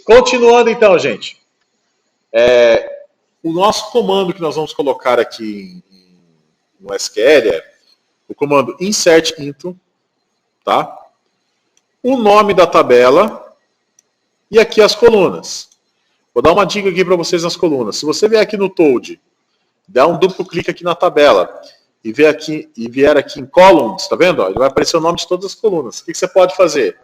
Continuando então, gente. O nosso comando que nós vamos colocar aqui no SQL é o comando insert into, tá? O nome da tabela e aqui as colunas. Vou dar uma dica aqui para vocês nas colunas. Se você vier aqui no Toad, der um duplo clique aqui na tabela e vier aqui em columns, tá vendo? Ele vai aparecer o nome de todas as colunas. O que você pode fazer?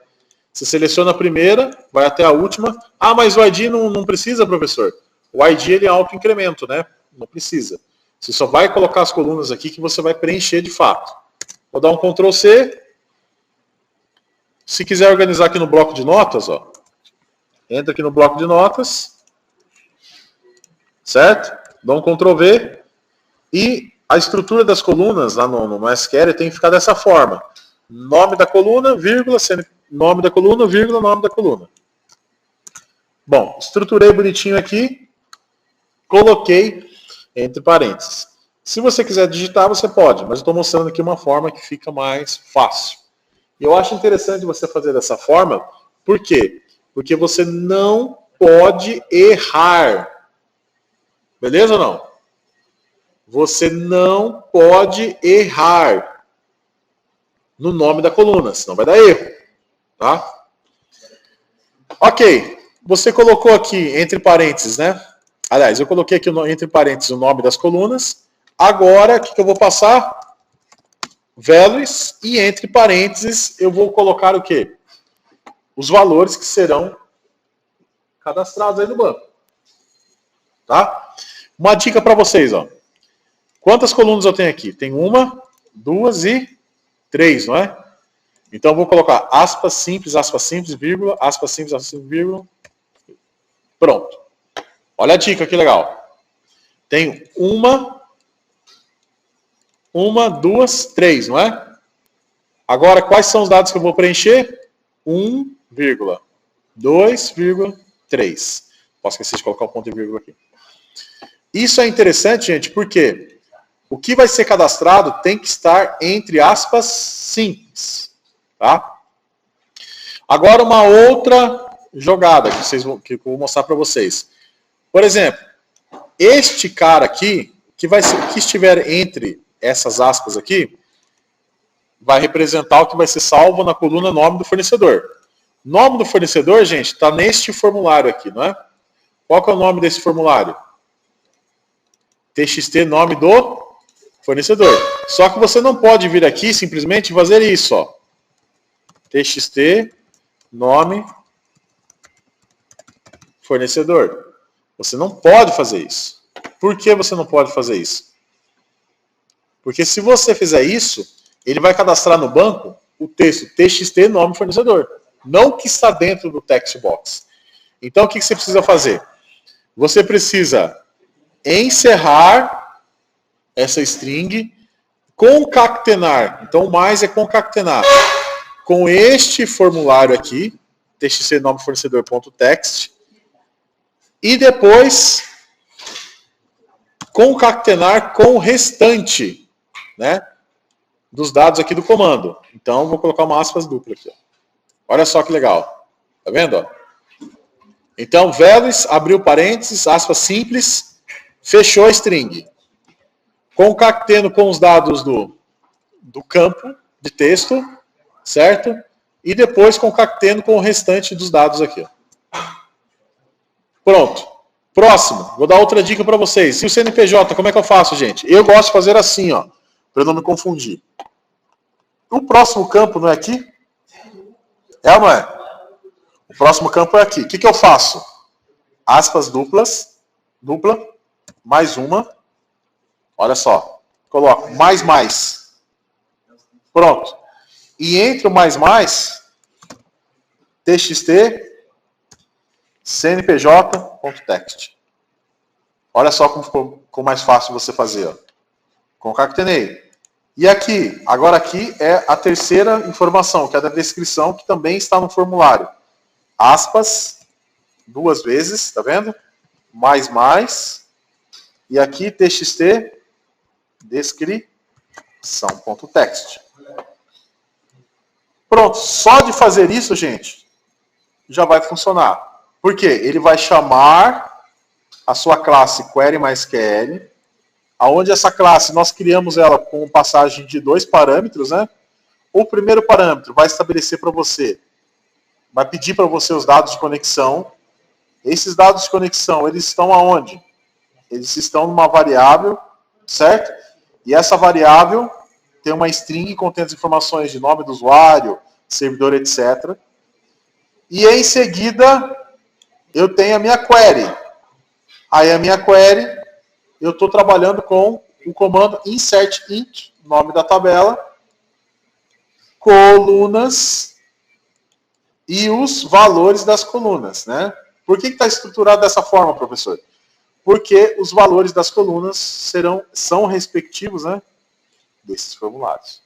Você seleciona a primeira, vai até a última. Ah, mas o ID não precisa, professor. O ID ele é auto-incremento, né? Não precisa. Você só vai colocar as colunas aqui que você vai preencher de fato. Vou dar um Ctrl C. Se quiser organizar aqui no bloco de notas, ó, entra aqui no bloco de notas. Certo? Dá um Ctrl V. E a estrutura das colunas lá no SQL tem que ficar dessa forma. Nome da coluna, vírgula, nome da coluna, vírgula, nome da coluna. Bom, estruturei bonitinho aqui. Coloquei entre parênteses. Se você quiser digitar, você pode, mas eu estou mostrando aqui uma forma que fica mais fácil. Eu acho interessante você fazer dessa forma, por quê? Porque você não pode errar. Beleza ou não? Você não pode errar no nome da coluna, senão vai dar erro. Tá? Ok, você colocou aqui entre parênteses, né? Aliás, eu coloquei aqui entre parênteses o nome das colunas. Agora, o que eu vou passar? Values, e entre parênteses eu vou colocar o quê? Os valores que serão cadastrados aí no banco. Tá? Uma dica para vocês, ó. Quantas colunas eu tenho aqui? Tem 1, 2 e 3, não é? Então eu vou colocar aspas simples, vírgula, aspas simples, vírgula. Pronto. Olha a dica, que legal. Tenho 1, 2, 3, não é? Agora, quais são os dados que eu vou preencher? 1, 2, 3. Posso esquecer de colocar o ponto e vírgula aqui. Isso é interessante, gente, porque o que vai ser cadastrado tem que estar entre aspas simples. Tá? Agora, uma outra jogada que eu vou mostrar para vocês. Por exemplo, este cara aqui, que estiver entre essas aspas aqui, vai representar o que vai ser salvo na coluna nome do fornecedor. Nome do fornecedor, gente, está neste formulário aqui, não é? Qual que é o nome desse formulário? TXT, nome do fornecedor. Só que você não pode vir aqui simplesmente fazer isso, ó. TXT, nome, fornecedor. Você não pode fazer isso. Por que você não pode fazer isso? Porque se você fizer isso, ele vai cadastrar no banco o texto TXT, nome, fornecedor. Não o que está dentro do text box. Então, o que você precisa fazer? Você precisa encerrar essa string, concatenar. Então, o mais é concatenar com este formulário aqui, txt nome fornecedor.text, e depois concatenar com o restante, né, dos dados aqui do comando. Então, vou colocar uma aspas dupla aqui. Ó. Olha só que legal. Tá vendo? Ó? Então, values, abriu parênteses, aspas simples, fechou a string. Concateno com os dados do campo de texto, certo? E depois concateno com o restante dos dados aqui. Ó. Pronto. Próximo. Vou dar outra dica para vocês. E o CNPJ, como é que eu faço, gente? Eu gosto de fazer assim, ó, para não me confundir. O próximo campo não é aqui? É ou não é? O próximo campo é aqui. O que eu faço? Aspas dupla, mais uma. Olha só. Coloco mais. Pronto. E entre o mais, txt, cnpj.text. Olha só como ficou mais fácil você fazer. Ó. Concatenei. E aqui, agora aqui é a terceira informação, que é da descrição, que também está no formulário. Aspas, 2 vezes, tá vendo? Mais. E aqui, txt, descrição.text. Pronto, só de fazer isso, gente, já vai funcionar. Por quê? Ele vai chamar a sua classe query MySQL, aonde essa classe nós criamos ela com passagem de 2 parâmetros, né? O primeiro parâmetro vai estabelecer para você, vai pedir para você os dados de conexão. Esses dados de conexão, eles estão aonde? Eles estão numa variável, certo? E essa variável tem uma string que contém as informações de nome do usuário, servidor, etc. E em seguida, eu tenho a minha query. Aí a minha query, eu estou trabalhando com o comando insertInt, nome da tabela, colunas e os valores das colunas, né? Por que está estruturado dessa forma, professor? Porque os valores das colunas são respectivos, né, desses formulários.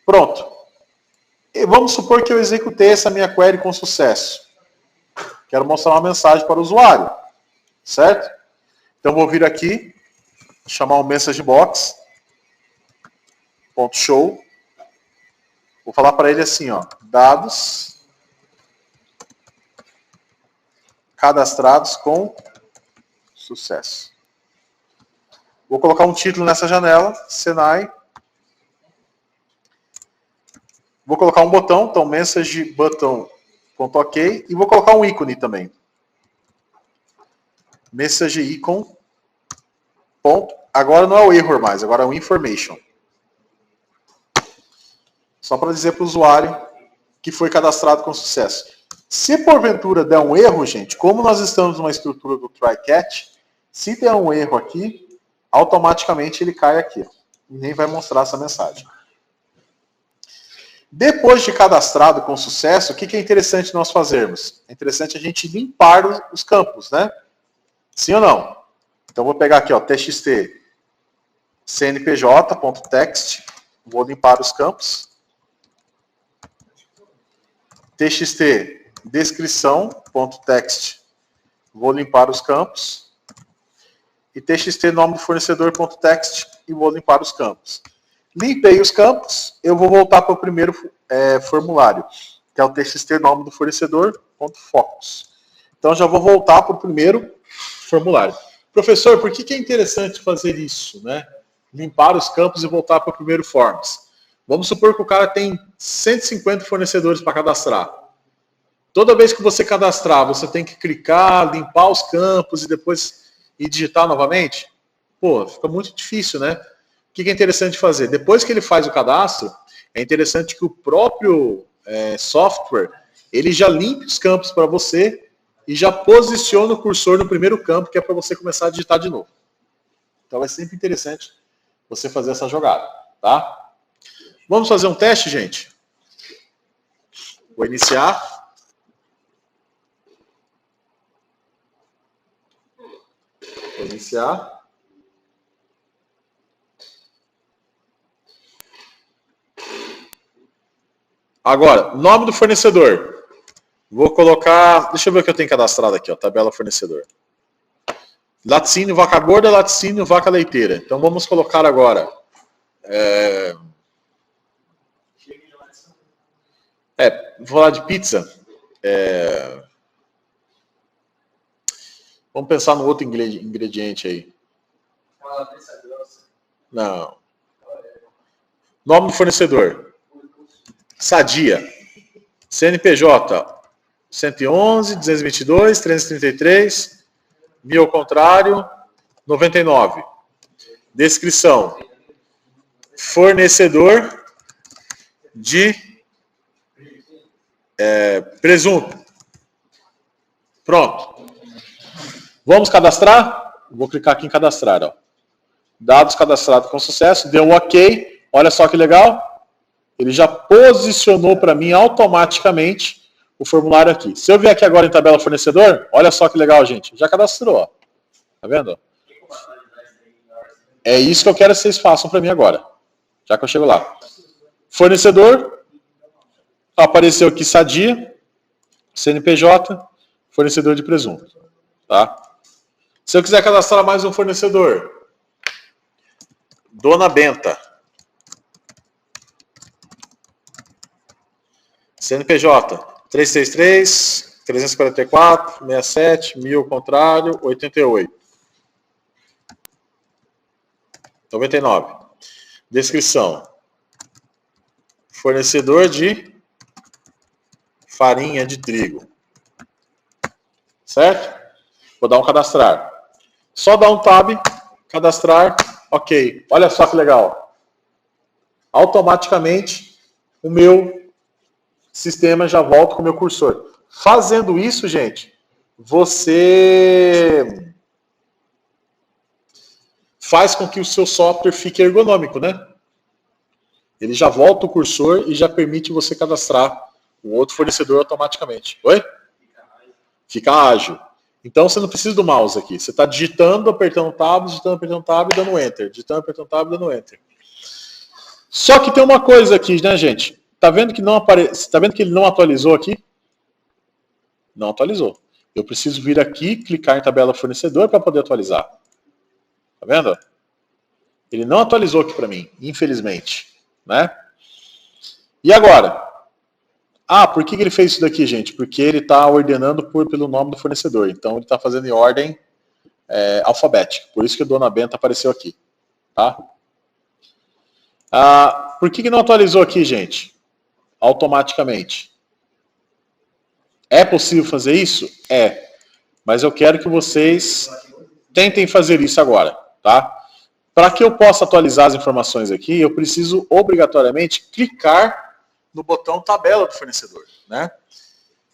Pronto. E vamos supor que eu executei essa minha query com sucesso. Quero mostrar uma mensagem para o usuário, certo? Então vou vir aqui, chamar o messagebox.show. Vou falar para ele assim, ó, dados cadastrados com sucesso. Vou colocar um título nessa janela, Senai. Vou colocar um botão, então message button.ok, e vou colocar um ícone também. Message icon. Ponto. Agora não é o error mais, agora é o information. Só para dizer para o usuário que foi cadastrado com sucesso. Se porventura der um erro, gente, como nós estamos numa estrutura do try-catch, se der um erro aqui, automaticamente ele cai aqui. E nem vai mostrar essa mensagem. Depois de cadastrado com sucesso, o que é interessante nós fazermos? É interessante a gente limpar os campos, né? Sim ou não? Então vou pegar aqui, ó, txt cnpj.text, vou limpar os campos. Txt descrição.text, vou limpar os campos. E txt nome do fornecedor.text e vou limpar os campos. Limpei os campos, eu vou voltar para o primeiro formulário, que é o txt nome do fornecedor.focus. Então já vou voltar para o primeiro formulário. Professor, por que é interessante fazer isso, né? Limpar os campos e voltar para o primeiro forms. Vamos supor que o cara tem 150 fornecedores para cadastrar. Toda vez que você cadastrar, você tem que clicar, limpar os campos e depois ir digitar novamente? Pô, fica muito difícil, né? O que é interessante fazer? Depois que ele faz o cadastro, é interessante que o próprio software, ele já limpe os campos para você e já posiciona o cursor no primeiro campo, que é para você começar a digitar de novo. Então é sempre interessante você fazer essa jogada, tá? Vamos fazer um teste, gente? Vou iniciar. Vou iniciar. Agora, nome do fornecedor. Vou colocar... Deixa eu ver o que eu tenho cadastrado aqui, ó, tabela fornecedor. Laticínio, vaca gorda, laticínio, vaca leiteira. Então vamos colocar agora... vou falar de pizza. Vamos pensar no outro ingrediente aí. Não. Nome do fornecedor. Sadia. CNPJ 111, 222, 333, 1000 ao contrário, 99. Descrição. Fornecedor de presunto. Pronto. Vamos cadastrar? Vou clicar aqui em cadastrar. Ó. Dados cadastrados com sucesso. Deu um OK. Olha só que legal. Ele já posicionou para mim automaticamente o formulário aqui. Se eu vier aqui agora em tabela fornecedor, olha só que legal, gente. Já cadastrou. Ó. Tá vendo? É isso que eu quero que vocês façam para mim agora. Já que eu chego lá. Fornecedor. Apareceu aqui Sadia. CNPJ. Fornecedor de presunto. Tá? Se eu quiser cadastrar mais um fornecedor. Dona Benta. CNPJ 333, 344, 67, 1000 ao contrário, 88. 99. Descrição. Fornecedor de farinha de trigo. Certo? Vou dar um cadastrar. Só dar um tab, cadastrar, ok. Olha só que legal. Automaticamente, o meu sistema já volta com o meu cursor. Fazendo isso, gente, você faz com que o seu software fique ergonômico, né? Ele já volta o cursor e já permite você cadastrar o outro fornecedor automaticamente. Oi? Fica ágil. Então você não precisa do mouse aqui. Você está digitando, apertando tab, e dando enter. Digitando, apertando tab e dando enter. Só que tem uma coisa aqui, né, gente? Tá vendo que não aparece? Tá vendo que ele não atualizou aqui? Não atualizou. Eu preciso vir aqui, clicar em tabela fornecedor para poder atualizar. Tá vendo? Ele não atualizou aqui para mim, infelizmente, né? E agora? Ah, por que ele fez isso daqui, gente? Porque ele está ordenando pelo nome do fornecedor. Então ele está fazendo em ordem alfabética. Por isso que o Dona Benta apareceu aqui, tá? Por que não atualizou aqui, gente? Automaticamente. É possível fazer isso? É. Mas eu quero que vocês tentem fazer isso agora, tá? Para que eu possa atualizar as informações aqui, eu preciso obrigatoriamente clicar no botão tabela do fornecedor, né?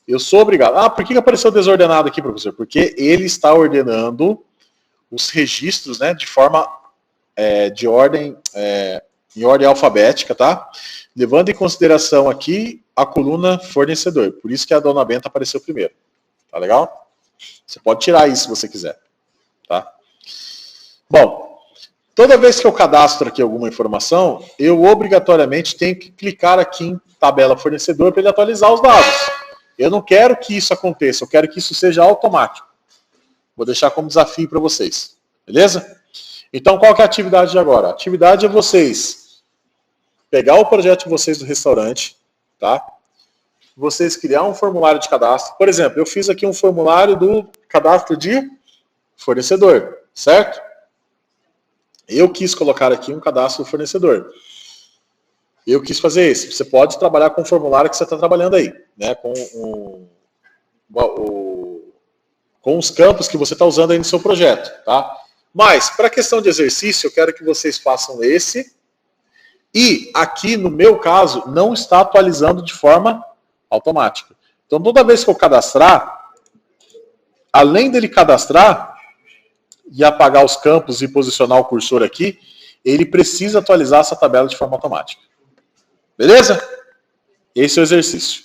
Eu sou obrigado. Por que apareceu desordenado aqui, professor? Porque ele está ordenando os registros, né, de forma em ordem alfabética, tá? Levando em consideração aqui a coluna fornecedor. Por isso que a Dona Benta apareceu primeiro. Tá legal? Você pode tirar isso se você quiser, tá? Bom, toda vez que eu cadastro aqui alguma informação, eu obrigatoriamente tenho que clicar aqui em tabela fornecedor para ele atualizar os dados. Eu não quero que isso aconteça, eu quero que isso seja automático. Vou deixar como desafio para vocês. Beleza? Então, qual que é a atividade de agora? A atividade é vocês pegar o projeto de vocês do restaurante, tá? Vocês criar um formulário de cadastro. Por exemplo, eu fiz aqui um formulário do cadastro de fornecedor, certo? Eu quis colocar aqui um cadastro do fornecedor. Eu quis fazer isso. Você pode trabalhar com o formulário que você está trabalhando aí, né? Com os campos que você está usando aí no seu projeto, tá? Mas, para a questão de exercício, eu quero que vocês façam esse. E aqui, no meu caso, não está atualizando de forma automática. Então, toda vez que eu cadastrar, além dele cadastrar e apagar os campos e posicionar o cursor aqui, ele precisa atualizar essa tabela de forma automática. Beleza? Esse é o exercício.